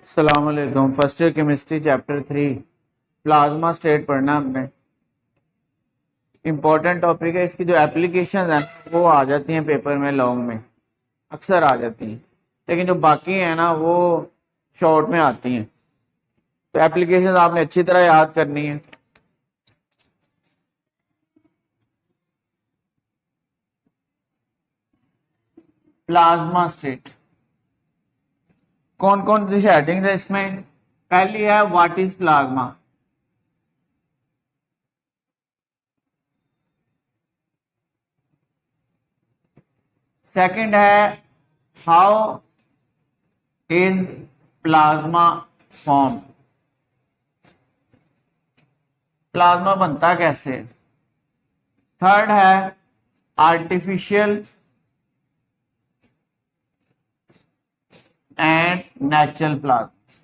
अस्सलाम वालेकुम। First year chemistry chapter 3 plasma state पढ़ना हमने। इम्पोर्टेंट टॉपिक है। इसकी जो एप्लीकेशन है वो आ जाती हैं पेपर में, लॉन्ग में अक्सर आ जाती हैं, लेकिन जो बाकी है ना वो शॉर्ट में आती हैं। तो एप्लीकेशन आपने अच्छी तरह याद करनी है। प्लाज्मा स्टेट कौन कौन सी हेडिंग है इसमें? पहली है व्हाट इज प्लाज्मा। सेकंड है how is plasma form. Plasma बनता कैसे? थर्ड है artificial and natural plasma.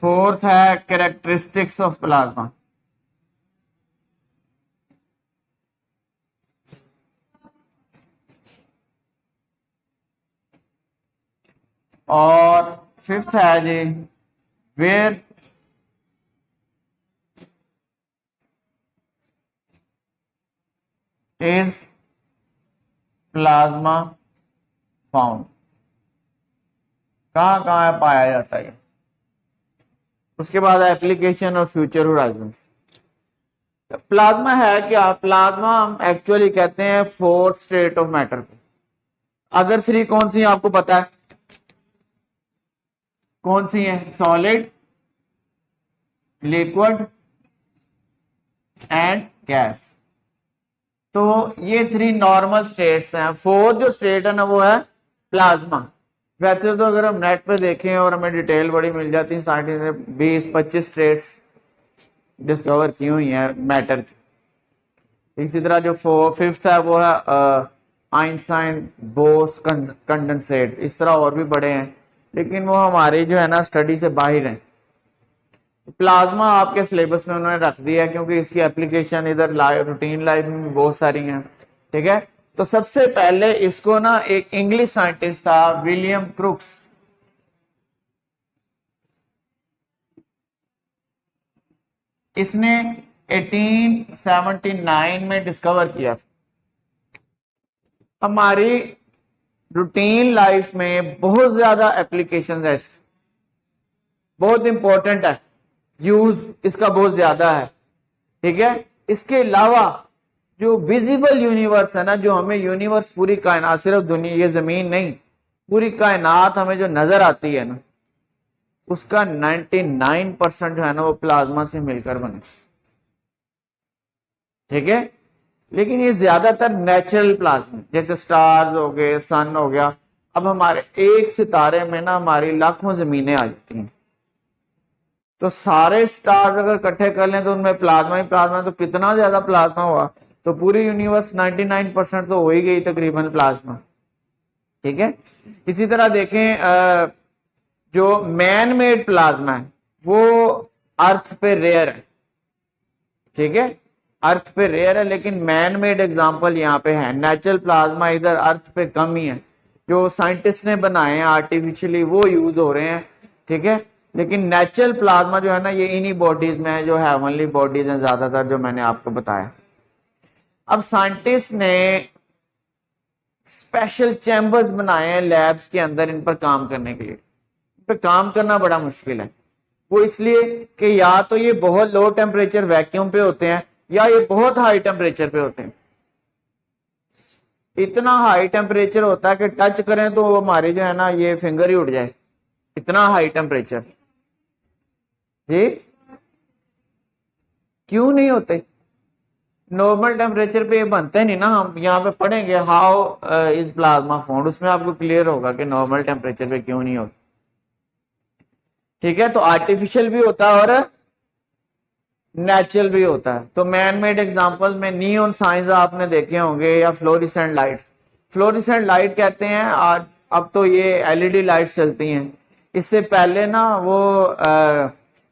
Fourth है कैरेक्टरिस्टिक्स ऑफ प्लाज्मा। और फिफ्थ है जी वेयर इज प्लाज्मा फाउंड, कहां कहां पाया जाता है। उसके बाद एप्लीकेशन और फ्यूचर होराइजंस। प्लाज्मा है क्या? प्लाज्मा हम एक्चुअली कहते हैं फोर्थ स्टेट ऑफ मैटर को। अदर थ्री कौन सी आपको पता है? कौन सी है? Solid, liquid and gas. तो ये थ्री नॉर्मल स्टेट्स हैं। फोर्थ जो स्टेट है ना वो है प्लाज्मा। वैसे तो अगर हम नेट पे देखें और हमें डिटेल बड़ी मिल जाती है, साइंटिस्ट ने 20-25 स्टेट्स डिस्कवर की हुई हैं मैटर की। इसी तरह जो फिफ्थ है वो है आइंस्टाइन बोस कंडेंसेट। इस तरह और भी बड़े हैं, लेकिन वो हमारी जो है ना स्टडी से बाहर हैं। प्लाज्मा आपके सिलेबस में उन्होंने रख दिया है क्योंकि इसकी एप्लीकेशन इधर रूटीन लाइफ में बहुत सारी हैं। ठीक है, तो सबसे पहले इसको ना एक इंग्लिश साइंटिस्ट था विलियम क्रुक्स, इसने 1879 में डिस्कवर किया था। हमारी रूटीन लाइफ में बहुत ज्यादा एप्लीकेशन है इसकी, बहुत इंपॉर्टेंट है, यूज इसका बहुत ज्यादा है। ठीक है, इसके अलावा जो विजिबल यूनिवर्स है ना, जो हमें यूनिवर्स पूरी कायनात, सिर्फ दुनिया ये जमीन नहीं पूरी कायनात हमें जो नजर आती है ना, उसका 99% जो है ना वो प्लाज्मा से मिलकर बने। ठीक है, लेकिन ये ज्यादातर नेचुरल प्लाज्मा, जैसे स्टार्स हो गए, सन हो गया। अब हमारे एक सितारे में ना हमारी लाखों जमीनें आ जाती हैं, तो सारे स्टार्स अगर इकट्ठे कर लें तो उनमें प्लाज्मा ही प्लाज्मा, तो कितना ज्यादा प्लाज्मा हुआ। तो पूरी यूनिवर्स 99% तो हो ही गई तकरीबन प्लाज्मा। ठीक है, इसी तरह देखें जो मैन मेड प्लाज्मा है वो अर्थ पे रेयर है। ठीक है, अर्थ पे रेयर है, लेकिन मैन मेड एग्जांपल यहाँ पे है। नेचुरल प्लाज्मा इधर अर्थ पे कम ही है, जो साइंटिस्ट ने बनाए हैं आर्टिफिशियली वो यूज हो रहे हैं। ठीक है, लेकिन नेचुरल प्लाज्मा जो है ना ये इन्हीं बॉडीज में है जो हेवनली बॉडीज हैं ज्यादातर, जो मैंने आपको बताया। अब साइंटिस्ट ने स्पेशल चैम्बर्स बनाए हैं लैब्स के अंदर इन पर काम करने के लिए। इन पर काम करना बड़ा मुश्किल है, वो इसलिए कि या तो ये बहुत लो टेम्परेचर वैक्यूम पे होते हैं या ये बहुत हाई टेम्परेचर पे होते हैं। इतना हाई टेम्परेचर होता है कि टच करें तो हमारी जो है ना ये फिंगर ही उड़ जाए, इतना हाई टेम्परेचर। जी, क्यों नहीं होते? नॉर्मल टेम्परेचर पे बनते नहीं ना। हम यहाँ पे पढ़ेंगे हाउ इज प्लाज्मा फॉर्म्ड, उसमें आपको क्लियर होगा कि नॉर्मल टेम्परेचर पे क्यों नहीं होता। ठीक है, तो आर्टिफिशियल भी होता है और नेचुरल भी होता है। तो मैन मेड एग्जांपल में नियॉन साइंस आपने देखे होंगे, या फ्लोरिसेंट लाइट्स। फ्लोरिसेंट लाइट कहते हैं आज, अब तो ये एलईडी लाइट्स चलती हैं। इससे पहले ना वो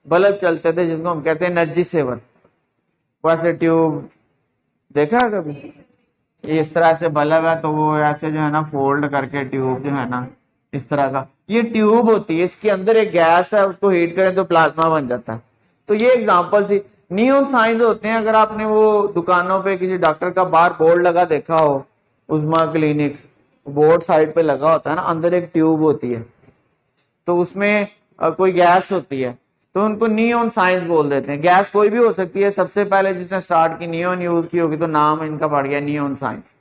बल्ब चलते थे जिसको हम कहते हैं एनर्जी सेवर, वैसे ट्यूब देखा है कभी? ये इस तरह से बल्ब है, तो वो ऐसे जो है ना फोल्ड करके ट्यूब जो है ना इस तरह का, ये ट्यूब होती है, इसके अंदर एक गैस है, उसको हीट करें तो प्लाज्मा बन जाता है। तो ये एग्जांपल थी। नियॉन साइंस होते हैं, अगर आपने वो दुकानों पे किसी डॉक्टर का बाहर बोर्ड लगा देखा हो, उस्मा क्लिनिक, बोर्ड साइड पे लगा होता है ना, अंदर एक ट्यूब होती है, तो उसमें कोई गैस होती है, तो उनको नियॉन साइंस बोल देते हैं। गैस कोई भी हो सकती है, सबसे पहले जिसने स्टार्ट की नियॉन यूज की होगी, तो नाम इनका पड़ गया नियॉन साइंस।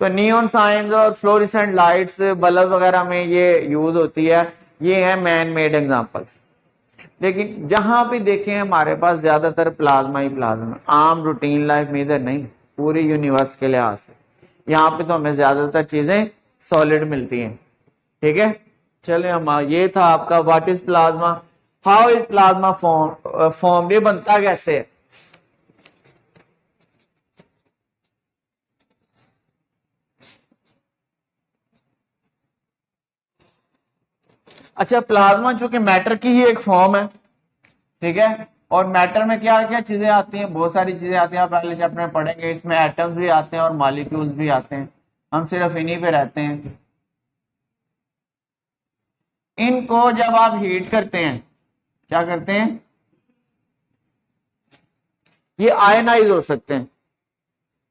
तो नियॉन साइंस और फ्लोरेसेंट लाइट्स बल्ब वगैरह में ये यूज होती है। ये है मैन मेड एग्जांपल्स। लेकिन जहां भी देखें हमारे पास ज्यादातर प्लाज्मा ही प्लाज्मा, आम रूटीन लाइफ में इधर नहीं, पूरी यूनिवर्स के लिहाज से यहाँ पे तो हमें ज्यादातर चीजें सॉलिड मिलती हैं। ठीक है, चले हम, ये था आपका what is plasma, how is plasma form, ये बनता कैसे है। अच्छा, प्लाज्मा चूंकि मैटर की ही एक फॉर्म है, ठीक है, और मैटर में क्या क्या चीजें आती हैं, बहुत सारी चीजें आती हैं, आप पहले चैप्टर में पढ़ेंगे, इसमें एटम्स भी आते हैं और मॉलिक्यूल्स भी आते हैं, हम सिर्फ इन्हीं पे रहते हैं। इनको जब आप हीट करते हैं, क्या करते हैं, ये आयनाइज हो सकते हैं।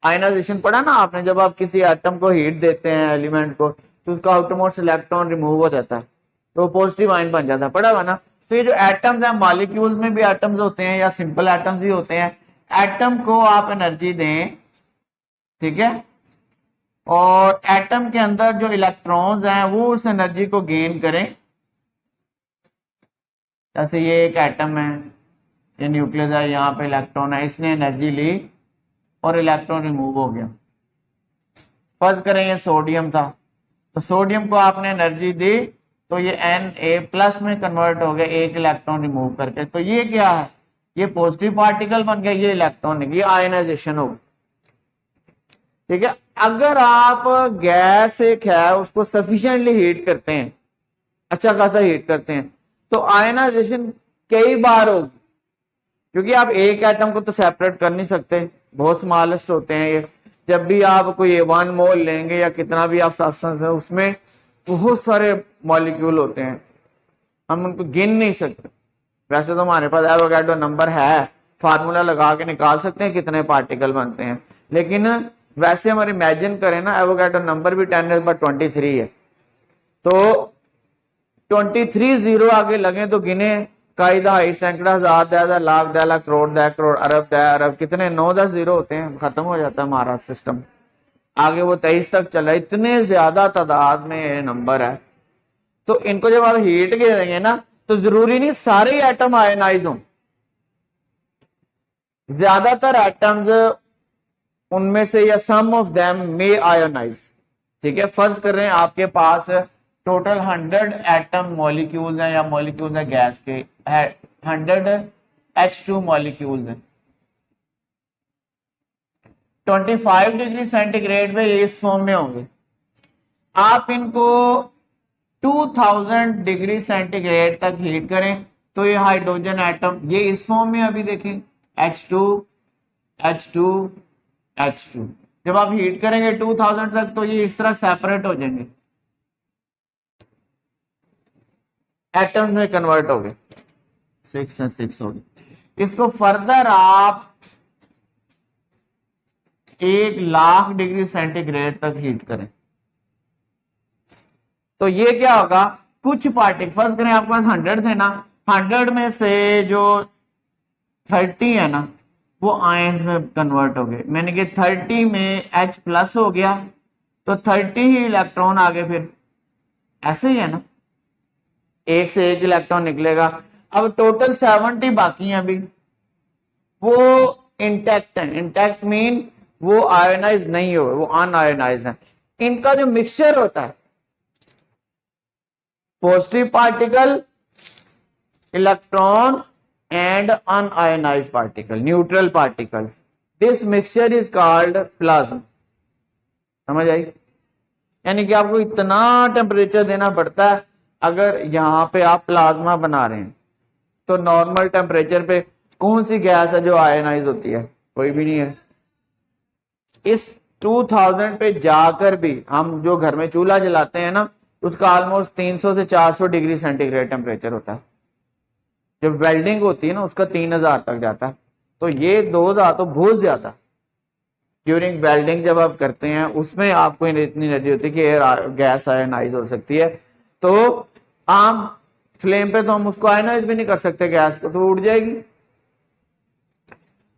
आयनाइजेशन पढ़ा ना आपने, जब आप किसी एटम को हीट देते हैं, एलिमेंट को, तो उसका आउटरमोस्ट इलेक्ट्रॉन रिमूव हो जाता है, तो पॉजिटिव आयन बन जाता है, पढ़ा हुआ ना। तो ये जो एटम्स हैं, मॉलिक्यूल्स में भी एटम्स होते हैं या सिंपल एटम्स भी होते हैं। एटम को आप एनर्जी दें, ठीक है, और एटम के अंदर जो इलेक्ट्रॉन्स हैं वो उस एनर्जी को गेन करें। जैसे ये एक एटम है, ये न्यूक्लियस है, यहाँ पे इलेक्ट्रॉन है, इसने एनर्जी ली और इलेक्ट्रॉन रिमूव हो गया। फर्ज करें ये सोडियम था, तो सोडियम को आपने एनर्जी दी, तो ये Na+ में कन्वर्ट हो गया एक इलेक्ट्रॉन रिमूव करके, तो ये क्या है, ये पॉजिटिव पार्टिकल बन गया, ये इलेक्ट्रॉन, ये आयनाइजेशन हो। ठीक है, अगर आप गैस एक है उसको सफिशिएंटली हीट करते हैं, अच्छा खासा हीट करते हैं, तो आयनाइजेशन कई बार होगी, क्योंकि आप एक एटम को तो सेपरेट कर नहीं सकते, बहुत स्मॉलेस्ट होते हैं ये। जब भी आप कोई 1 मोल लेंगे या कितना भी आप सब्सटेंस है, उसमें बहुत सारे मॉलिक्यूल होते हैं, हम उनको गिन नहीं सकते। वैसे तो हमारे पास एवोगाड्रो नंबर है, फार्मूला लगा के निकाल सकते हैं कितने पार्टिकल बनते हैं, लेकिन वैसे हम इमेजिन करें ना, एवोगाड्रो नंबर भी 10⁻23 है, तो 23 जीरो आगे लगे तो गिने, कई दहाई सैकड़ा हजार दह लाख 10 लाख करोड़ 10 करोड़ अरब 10 अरब, कितने 9-10 जीरो होते हैं, खत्म हो जाता है हमारा सिस्टम। आगे वो 23 तक चला, इतने ज्यादा तादाद में ये नंबर है। तो इनको जब आप हीट के देंगे ना, तो जरूरी नहीं सारे एटम आयनाइज हों, ज्यादातर एटम्स उनमें से या सम ऑफ देम मे आयोनाइज। ठीक है, फर्ज कर रहे हैं आपके पास टोटल 100 एटम मॉलिक्यूल्स हैं, या मॉलिक्यूल्स हैं गैस के 100 H2 मॉलिक्यूल्स हैं, 25 डिग्री सेंटीग्रेड पे ये इस फॉर्म में होंगे। आप इनको 2000 डिग्री सेंटीग्रेड तक हीट करें, तो ये हाइड्रोजन एटम ये इस फॉर्म में, अभी देखें H2 H2 H2, जब आप हीट करेंगे 2000 तक, तो ये इस तरह सेपरेट हो जाएंगे, एटम्स में कन्वर्ट हो गए, 6 से 6 हो गए। इसको फर्दर आप 1,00,000 डिग्री सेंटीग्रेड तक हीट करें, तो ये क्या होगा, कुछ पार्टिकल, फर्स्ट करें आपके पास 100 थे ना, 100 में से जो 30 है ना, वो आयंस में कन्वर्ट हो गए, मैंने कि 30 में H+ हो गया, तो 30 ही इलेक्ट्रॉन आ गए, फिर ऐसे ही है ना, एक से एक इलेक्ट्रॉन निकलेगा। अब टोटल 70 बाकी हैं अभी, वो इंटैक्ट है, इंटैक्ट मीन वो आयोनाइज नहीं हो, वो अनआयोनाइज है। इनका जो मिक्सचर होता है, positive particle, electron and unionised particle, neutral particles, this mixture is called plasma. समझ आई? यानी कि आपको इतना टेम्परेचर देना पड़ता है अगर यहां पे आप प्लाज्मा बना रहे हैं। तो नॉर्मल टेम्परेचर पे कौन सी गैस है जो आयोनाइज होती है? कोई भी नहीं है। इस 2000 पे जाकर भी हम जो घर में चूल्हा जलाते हैं ना, उसका ऑलमोस्ट 300 से 400 डिग्री सेंटीग्रेड टेम्परेचर होता है। जब वेल्डिंग होती है ना, उसका 3000 तक जाता है। तो ये 2000 तो बहुत ज्यादा। ड्यूरिंग वेल्डिंग जब आप करते हैं, उसमें आपको इतनी एनर्जी होती है कि एयर गैस आयनाइज हो सकती है। तो आम फ्लेम पे तो हम उसको आयनाइज भी नहीं कर सकते गैस को, तो उड़ जाएगी।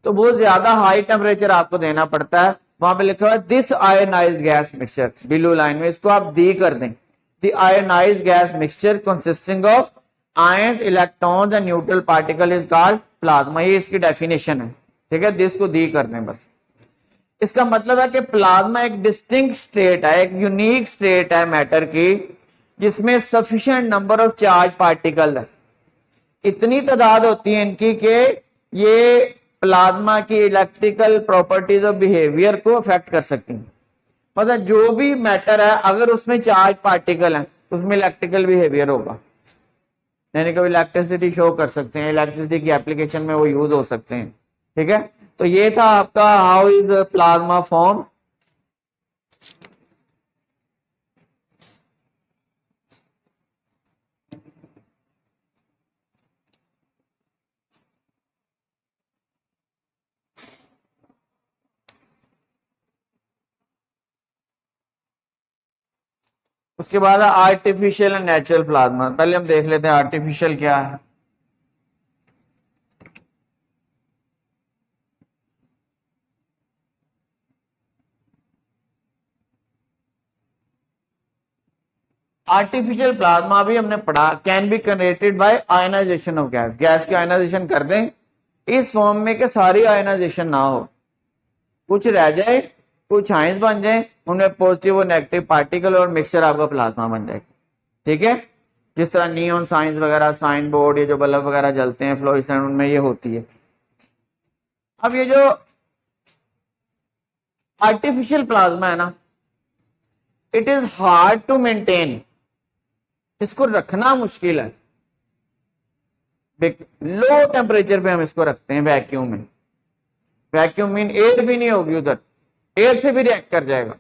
तो बहुत ज्यादा हाई टेम्परेचर आपको देना पड़ता है। वहां पे लिखा हुआ है this ionize gas mixture, blue line में, इसको आप दी कर दें। The ionize gas mixture consisting of ions, electrons and neutral particle is called plasma. ये इसकी डेफिनेशन है, ठीक है। दिस को दी कर दें बस। इसका मतलब है कि प्लाज्मा एक डिस्टिंक्ट स्टेट है, एक यूनिक स्टेट है मैटर की, जिसमें sufficient number of charge particle है। इतनी तादाद होती है इनकी कि ये प्लाज्मा की इलेक्ट्रिकल प्रॉपर्टीज और बिहेवियर को अफेक्ट कर सकती हैं। मतलब जो भी मैटर है, अगर उसमें चार्ज पार्टिकल है, उसमें इलेक्ट्रिकल बिहेवियर होगा, यानी कि इलेक्ट्रिसिटी शो कर सकते हैं, इलेक्ट्रिसिटी की एप्लीकेशन में वो यूज हो सकते हैं, ठीक है। तो ये था आपका हाउ इज प्लाज्मा फॉर्म। उसके बाद आर्टिफिशियल एंड नेचुरल प्लाज्मा। पहले हम देख लेते हैं आर्टिफिशियल क्या है। आर्टिफिशियल प्लाज्मा भी हमने पढ़ा, can be generated by ionization of gas. Gas की आयनाइजेशन कर दें इस फॉर्म में कि सारी आयनाइजेशन ना हो, कुछ रह जाए, कुछ आयंस बन जाए, उनमें पॉजिटिव और नेगेटिव पार्टिकल और मिक्सचर आपका प्लाज्मा बन जाएगा, ठीक है। जिस तरह नियॉन साइंस वगैरह, साइन बोर्ड, ये जो बल्ब वगैरह जलते हैं फ्लोरेसेंट, उनमें ये होती है। अब ये जो आर्टिफिशियल प्लाज्मा है ना, it is hard to maintain, इसको रखना मुश्किल है। लो टेम्परेचर पे हम इसको रखते हैं वैक्यूम में। वैक्यूम मीन एयर भी नहीं होगी उधर, एयर से भी रिएक्ट कर जाएगा,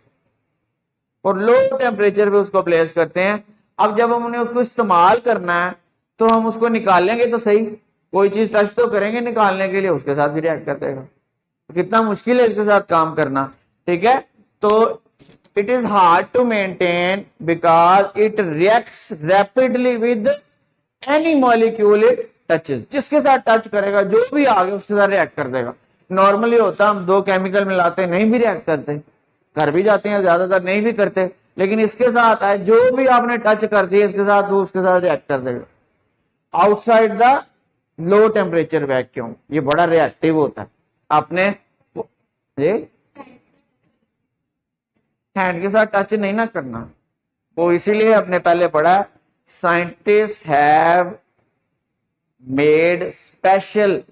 और लो टेम्परेचर पे उसको प्लेस करते हैं। अब जब हमने उसको इस्तेमाल करना है, तो हम उसको निकालेंगे तो सही, कोई चीज टच तो करेंगे निकालने के लिए, उसके साथ भी रिएक्ट कर देगा। तो कितना मुश्किल है इसके साथ काम करना, ठीक है। तो it is hard to maintain because it reacts rapidly with any molecule it touches. जिसके साथ टच करेगा, जो भी आगे उसके साथ रिएक्ट कर देगा। नॉर्मली होता हम दो केमिकल मिलाते नहीं भी रिएक्ट करते, कर भी जाते हैं, ज्यादातर नहीं भी करते, लेकिन इसके साथ है जो भी आपने टच कर दिया इसके साथ, वो उसके साथ रिएक्ट कर देगा। Outside the low temperature vacuum ये बड़ा रिएक्टिव होता है। आपने ये हैंड के साथ टच नहीं ना करना, वो इसीलिए अपने पहले पढ़ा, scientist have made special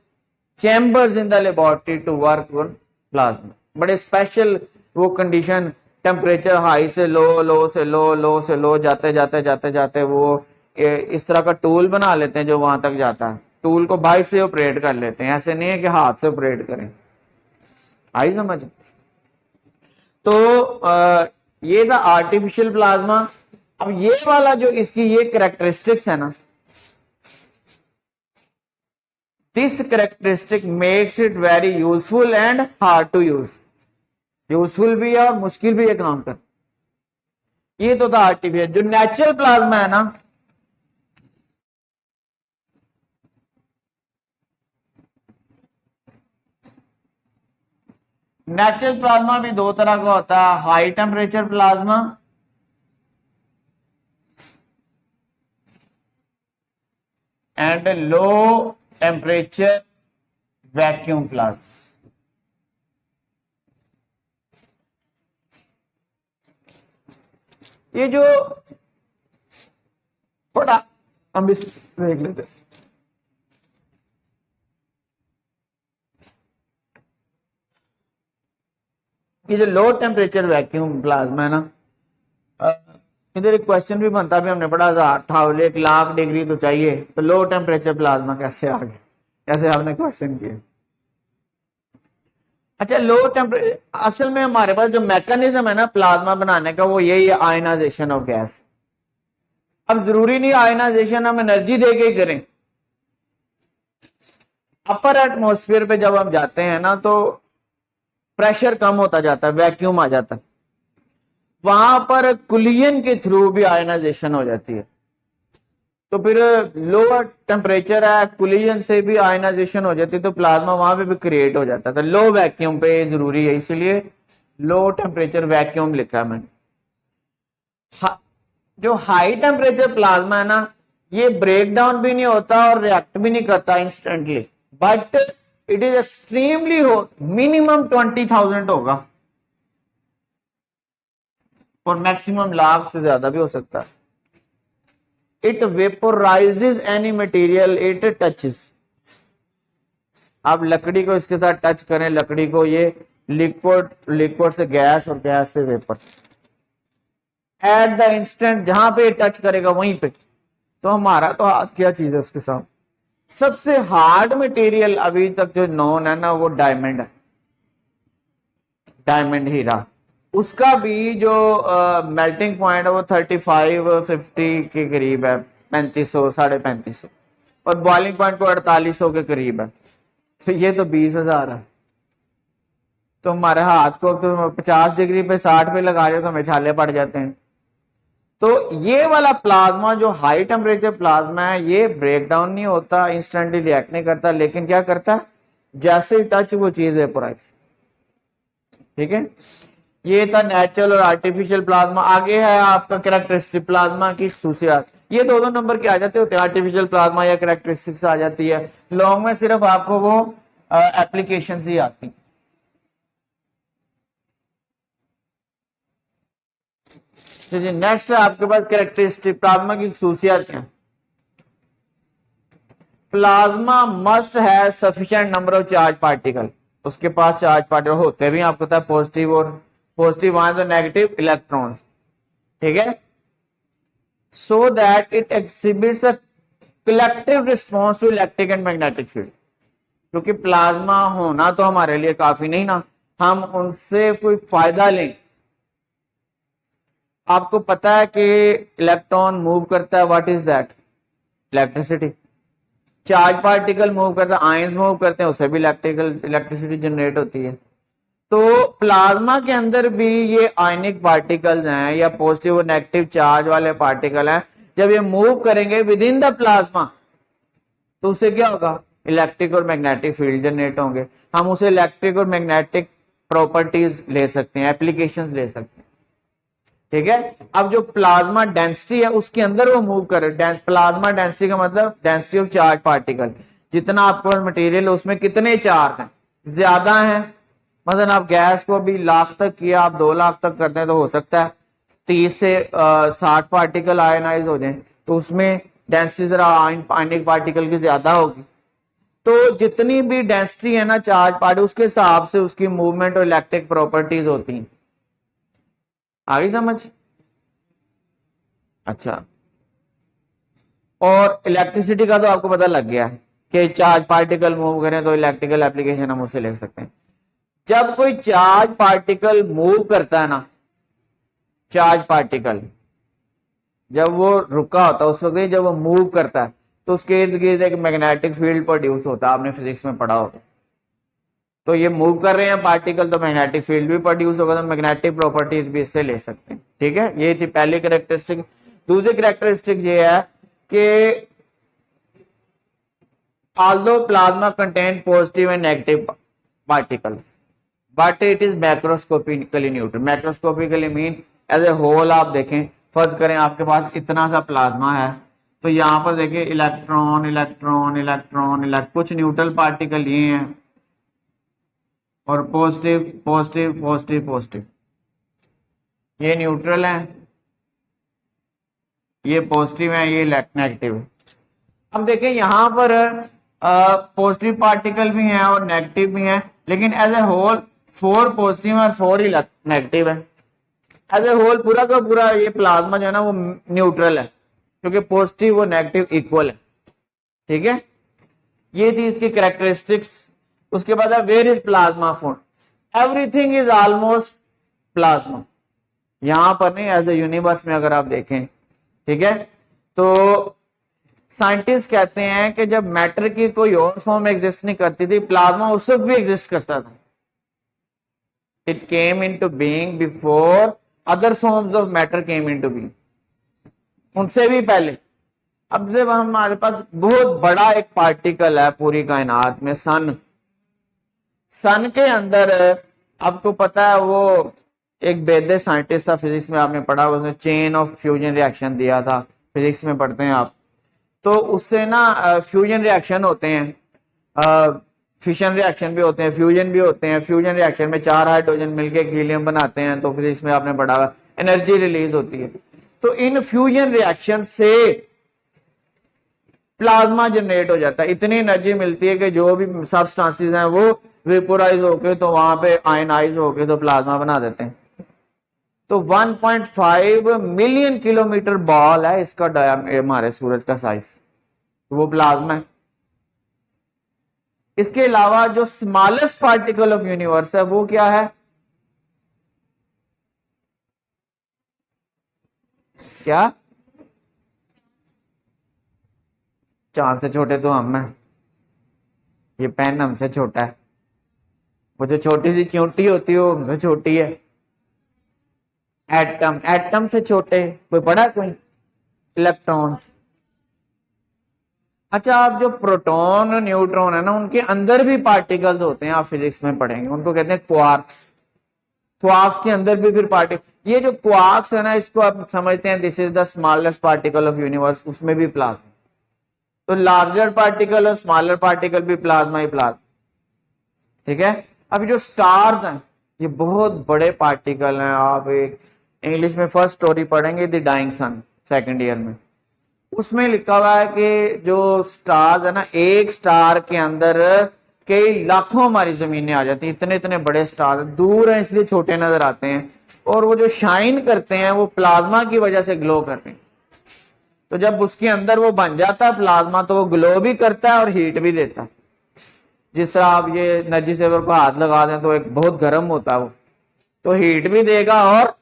chambers in the laboratory to work on plasma. बड़े स्पेशल वो कंडीशन, टेम्परेचर हाई से लो, लो से लो, लो से लो, जाते जाते जाते जाते वो इस तरह का टूल बना लेते हैं जो वहां तक जाता है। टूल को बाइक से ऑपरेट कर लेते हैं, ऐसे नहीं है कि हाथ से ऑपरेट करें। आई समझ। तो ये था आर्टिफिशियल प्लाज्मा। अब ये वाला जो इसकी ये कैरेक्टरिस्टिक्स है ना, this characteristic makes it very useful and hard to use. Useful भी है और मुश्किल भी है काम कर। ये तो था आर्टिफिशियल। जो नेचुरल प्लाज्मा है ना, नेचुरल प्लाज्मा भी दो तरह का होता है, high temperature plasma and low temperature vacuum plasma. ये जो थोड़ा हम इस देख लेते हैं। ये जो लो टेम्परेचर वैक्यूम प्लाज्मा है ना, इधर एक क्वेश्चन भी बनता भी, हमने पढ़ा था 1,00,000 डिग्री तो चाहिए, तो लो टेम्परेचर प्लाज्मा कैसे आ गया, कैसे आपने क्वेश्चन किया। अच्छा, लो टेम्परेचर, असल में हमारे पास जो मैकेनिज्म है ना प्लाज्मा बनाने का वो यही है, आयनाइजेशन ऑफ गैस। अब जरूरी नहीं आयनाइजेशन हम एनर्जी दे के ही करें। अपर एटमॉस्फेयर पे जब हम जाते हैं ना तो प्रेशर कम होता जाता है, वैक्यूम आ जाता है, वहां पर कुलियन के थ्रू भी आयनाइजेशन हो जाती है। तो फिर लोअर टेम्परेचर है, कुलियन से भी आयनाइजेशन हो जाती है, तो प्लाज्मा वहां पे भी क्रिएट हो जाता था। लो वैक्यूम पे जरूरी है, इसीलिए लो टेम्परेचर वैक्यूम लिखा है मैंने। जो हाई टेम्परेचर प्लाज्मा है ना, ये ब्रेक डाउन भी नहीं होता और रिएक्ट भी नहीं करता instantly, but it is extremely hot, minimum 20,000 होगा और मैक्सिमम लाख से ज्यादा भी हो सकता है। It vaporises any material it touches. आप लकड़ी को इसके साथ टच करें, लकड़ी को, ये लिक्विड, लिक्विड से गैस और गैस से वेपर, एट द इंस्टेंट जहां पे टच करेगा वहीं पे। तो हमारा तो हाथ क्या चीज है उसके साथ। सबसे हार्ड मटेरियल अभी तक जो नोन है ना वो डायमंड है, डायमंड हीरा। उसका भी जो मेल्टिंग पॉइंट है वो 35-50 के करीब है, 3500, 3550, और बॉइलिंग पॉइंट को 4800 के करीब है। तो ये तो 20,000 है। तो हमारे हाथ को तो 50 डिग्री पे 60 पे लगा रहे तो हमें छाले पड़ जाते हैं। तो ये वाला प्लाज्मा जो हाई टेम्परेचर प्लाज्मा है, ये ब्रेक डाउन नहीं होता, इंस्टेंटली रिएक्ट नहीं करता, लेकिन क्या करता है, जैसे टच वो चीज वेपोराइज। ठीक है, ये था नेचुरल और आर्टिफिशियल प्लाज्मा। आगे है आपका कैरेक्टरिस्टिक प्लाज्मा की खसूसियात। ये दो नंबर के आ जाते होते हैं, आर्टिफिशियल प्लाज्मा या कैरेक्टरिस्टिक्स आ जाती है। लॉन्ग में सिर्फ आपको वो एप्लीकेशन ही आती। चलिए नेक्स्ट है आपके पास कैरेक्टरिस्टिक प्लाज्मा की खसूसियात क्या। प्लाज्मा मस्ट है sufficient number of charge particle. उसके पास चार्ज पार्टिकल होते भी, आपको पता है, पॉजिटिव और पॉजिटिव आयन और नेगेटिव इलेक्ट्रॉन। ठीक है, so that it exhibits a collective response to electric and magnetic field। क्योंकि प्लाज्मा होना तो हमारे लिए काफी नहीं ना, हम उनसे कोई फायदा लें। आपको पता है कि इलेक्ट्रॉन मूव करता है, what is that, electricity. Charge particle move करता है, आयंस मूव करते हैं, उससे भी इलेक्ट्रिसिटी जनरेट होती है। तो प्लाज्मा के अंदर भी ये आयनिक पार्टिकल्स हैं या पॉजिटिव और नेगेटिव चार्ज वाले पार्टिकल हैं, जब ये मूव करेंगे विद इन द प्लाज्मा तो उससे क्या होगा, इलेक्ट्रिक और मैग्नेटिक फील्ड जनरेट होंगे। हम उसे इलेक्ट्रिक और मैग्नेटिक प्रॉपर्टीज ले सकते हैं, एप्लीकेशंस ले सकते हैं। ठीक है, अब जो प्लाज्मा डेंसिटी है उसके अंदर वो मूव करे। प्लाज्मा डेंसिटी का मतलब डेंसिटी ऑफ चार्ज पार्टिकल, जितना आपके पास मटेरियल है उसमें कितने चार्ज हैं, ज्यादा है। मतलब आप गैस को अभी लाख तक किया, आप 2 लाख तक करते हैं तो हो सकता है 30 से 60 पार्टिकल आयनाइज हो जाए, तो उसमें डेंसिटी जरा आयनिक पार्टिकल की ज्यादा होगी। तो जितनी भी डेंसिटी है ना चार्ज पार्टिकल, उसके हिसाब से उसकी मूवमेंट और इलेक्ट्रिक प्रॉपर्टीज होती हैं। आगे समझ। अच्छा, और इलेक्ट्रिसिटी का तो आपको पता लग गया कि चार्ज पार्टिकल मूव करें तो इलेक्ट्रिकल एप्लीकेशन हम उसे ले सकते हैं। जब कोई चार्ज पार्टिकल मूव करता है ना, चार्ज पार्टिकल जब वो रुका होता है उस वक्त, जब वो मूव करता है तो उसके इर्द गिर्द एक मैग्नेटिक फील्ड प्रोड्यूस होता है, आपने फिजिक्स में पढ़ा होगा। तो ये मूव कर रहे हैं पार्टिकल तो मैग्नेटिक फील्ड भी प्रोड्यूस होगा, तो मैग्नेटिक प्रॉपर्टीज भी इससे ले सकते हैं। ठीक है, ये थी पहली कैरेक्टरिस्टिक। दूसरी कैरेक्टरिस्टिक ये है कि although plasma contain positive and negative particles but it is macroscopically neutral। macroscopically mean as a whole। आप देखें, फर्ज करें आपके पास इतना सा प्लाज्मा है, तो यहां पर देखिए इलेक्ट्रॉन इलेक्ट्रॉन इलेक्ट्रॉन इलेक्ट्रॉन, कुछ न्यूट्रल पार्टिकल ये हैं और पॉजिटिव पॉजिटिव पॉजिटिव पॉजिटिव, ये न्यूट्रल है, ये पॉजिटिव है, ये नेगेटिव है। अब देखें यहां पर पॉजिटिव पार्टिकल भी हैं और नेगेटिव भी हैं, लेकिन एज ए होल 4 पॉजिटिव और 4 ही नेगेटिव है। एज ए होल पूरा का पूरा ये प्लाज्मा जो है ना वो न्यूट्रल है, क्योंकि पॉजिटिव और नेगेटिव इक्वल है। ठीक है, ये थी इसकी कैरेक्टरिस्टिक्स। उसके बाद है where is plasma found. Everything is almost plasma. यहां पर नहीं, एज ए यूनिवर्स में अगर आप देखें, ठीक है, तो साइंटिस्ट कहते हैं कि जब मैटर की कोई और फॉर्म एग्जिस्ट नहीं करती थी, प्लाज्मा उस वक्त भी एग्जिस्ट करता था। It came into being before other forms of matter came into being, उनसे भी पहले। अब जब हमारे पास बहुत बड़ा एक पार्टिकल है पूरी कायनात में, सन। सन के अंदर आपको पता है, वो एक बेदे साइंटिस्ट था, फिजिक्स में आपने पढ़ा, उसने चेन ऑफ फ्यूजन रिएक्शन दिया था, फिजिक्स में पढ़ते हैं आप। तो उससे ना फ्यूजन रिएक्शन होते हैं, फिशन रिएक्शन भी होते हैं, फ्यूजन भी होते हैं। फ्यूजन रिएक्शन में 4 हाइड्रोजन मिलकर हीलियम बनाते हैं, तो फिजिक्स में आपने पढ़ा हुआ, एनर्जी रिलीज होती है। तो इन फ्यूजन रिएक्शन से प्लाज्मा जनरेट हो जाता है। इतनी एनर्जी मिलती है कि जो भी सब्सटेंसेस हैं वो वेपोराइज होके, तो वहां पे आयनाइज होके तो प्लाज्मा बना देते हैं। तो 1.5 मिलियन किलोमीटर बॉल है इसका डायमीटर, हमारे सूरज का साइज, वो प्लाज्मा है। इसके अलावा जो स्मॉलेस्ट पार्टिकल ऑफ यूनिवर्स है वो क्या है? क्या? चांद से छोटे तो हम हैं, ये पेन हमसे छोटा है, वो जो छोटी सी चींटी होती है वो हमसे छोटी है। एटम, एटम से छोटे कोई पढ़ा? कोई? इलेक्ट्रॉन्स। अच्छा, आप जो प्रोटॉन और न्यूट्रॉन है ना, उनके अंदर भी पार्टिकल्स होते हैं, आप फिजिक्स में पढ़ेंगे, उनको कहते हैं क्वार्क्स। क्वार्क्स के अंदर भी फिर पार्टिकल, ये जो क्वार्क्स है ना, इसको आप समझते हैं this is the smallest particle of universe, उसमें भी प्लाज्मा। तो लार्जर पार्टिकल और स्मॉलर पार्टिकल भी प्लाज्मा ही प्लाज्मा, ठीक है। अभी जो स्टार्स हैं ये बहुत बड़े पार्टिकल हैं। आप एक इंग्लिश में फर्स्ट स्टोरी पढ़ेंगे, the dying son, second year में, उसमें लिखा हुआ है कि जो स्टार्स है ना, एक स्टार के अंदर कई लाखों हमारी जमीनें आ जाती हैं। इतने इतने बड़े स्टार दूर हैं इसलिए छोटे नजर आते हैं, और वो जो शाइन करते हैं वो प्लाज्मा की वजह से ग्लो करते हैं। तो जब उसके अंदर वो बन जाता है प्लाज्मा, तो वो ग्लो भी करता है और हीट भी देता है। जिस तरह आप ये एनर्जी सेवर को हाथ लगा दें तो एक बहुत गर्म होता है वो, तो हीट भी देगा और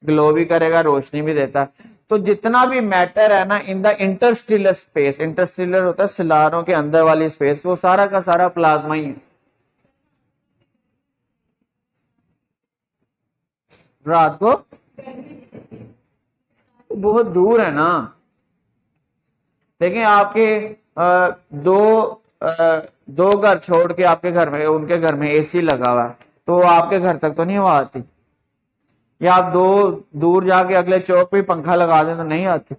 ग्लो भी करेगा, रोशनी भी देता है। तो जितना भी मैटर है ना in the Interstellar space, Interstellar होता है सितारों के अंदर वाली स्पेस, वो सारा का सारा प्लाज्मा ही है। रात को बहुत दूर है ना, लेकिन आपके दो घर छोड़ के आपके घर में, उनके घर में एसी लगा हुआ है, तो आपके घर तक तो नहीं हवा आती। या आप दो दूर जाके अगले चौक पे पंखा लगा दें तो नहीं आती।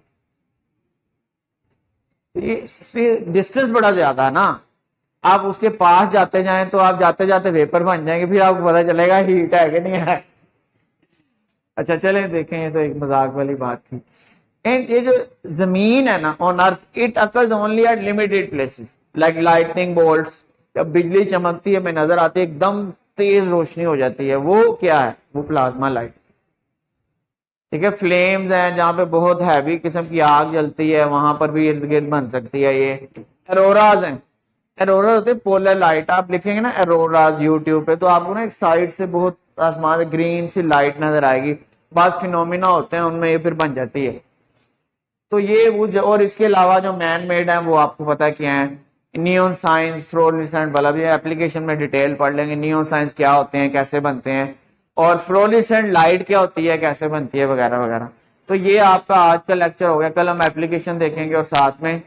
ये डिस्टेंस बड़ा ज्यादा है ना, आप उसके पास जाते जाएं तो आप जाते जाते वेपर बन जाएंगे, फिर आपको पता चलेगा हीट है कि नहीं है। अच्छा चलें देखें, ये तो एक मजाक वाली बात थी। एंड ये जो जमीन है ना on earth, it occurs only at limited places like lightning bolts. जब बिजली चमकती है, में नजर आती है, एकदम तेज रोशनी हो जाती है, वो क्या है? वो प्लाज्मा लाइट, ठीक है। फ्लेम्स हैं जहां पे बहुत हैवी किस्म की आग जलती है, वहां पर भी इर्द गिर्द बन सकती है। ये एरोराज हैं, एरोरा होते हैं पोलर लाइट। आप लिखेंगे ना एरोराज यूट्यूब पे, तो आपको ना एक साइड से बहुत आसमान ग्रीन सी लाइट नजर आएगी। बाद फिनोमिना होते हैं उनमें, ये फिर बन जाती है। तो ये वो और इसके अलावा जो मैन मेड है वो आपको पता है क्या है? नियॉन साइंस, फ्लोरेसेंट बल्ब, ये एप्लीकेशन में डिटेल पढ़ लेंगे, नियॉन साइंस क्या होते हैं, कैसे बनते हैं, और फ्लोरेसेंट लाइट क्या होती है, कैसे बनती है, वगैरह वगैरह। तो ये आपका आज का लेक्चर हो गया। कल हम एप्लीकेशन देखेंगे और साथ में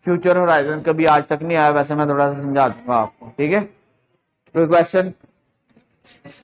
फ्यूचर होराइजन कभी आज तक नहीं आया, वैसे मैं थोड़ा सा समझा दूंगा आपको, ठीक है। कोई क्वेश्चन?